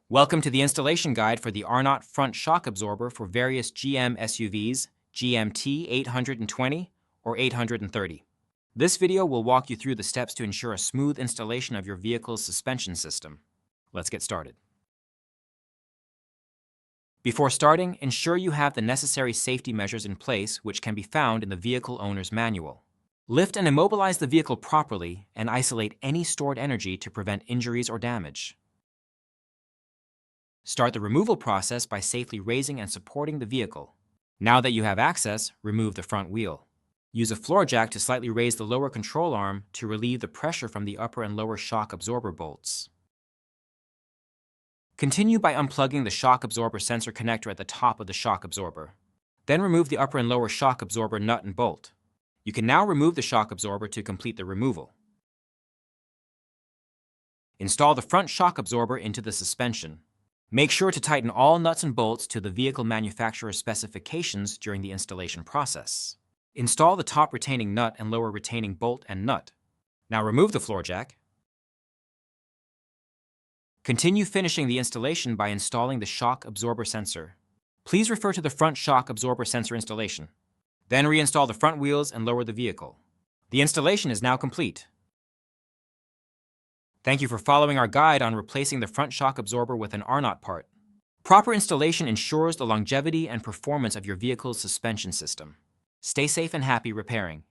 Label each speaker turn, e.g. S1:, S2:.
S1: Welcome to the installation guide for the Arnott front shock absorber for various GM SUVs, GMT820 or 830. This video will walk you through the steps to ensure a smooth installation of your vehicle's suspension system. Let's get started. Before starting, ensure you have the necessary safety measures in place, which can be found in the vehicle owner's manual. Lift and immobilize the vehicle properly and isolate any stored energy to prevent injuries or damage. Start the removal process by safely raising and supporting the vehicle. Now that you have access, remove the front wheel. Use a floor jack to slightly raise the lower control arm to relieve the pressure from the upper and lower shock absorber bolts. Continue by unplugging the shock absorber sensor connector at the top of the shock absorber. Then remove the upper and lower shock absorber nut and bolt. You can now remove the shock absorber to complete the removal. Install the front shock absorber into the suspension. Make sure to tighten all nuts and bolts to the vehicle manufacturer's specifications during the installation process. Install the top retaining nut and lower retaining bolt and nut. Now remove the floor jack. Continue finishing the installation by installing the shock absorber sensor. Please refer to the front shock absorber sensor installation. Then reinstall the front wheels and lower the vehicle. The installation is now complete. Thank you for following our guide on replacing the front shock absorber with an Arnott part. Proper installation ensures the longevity and performance of your vehicle's suspension system. Stay safe and happy repairing.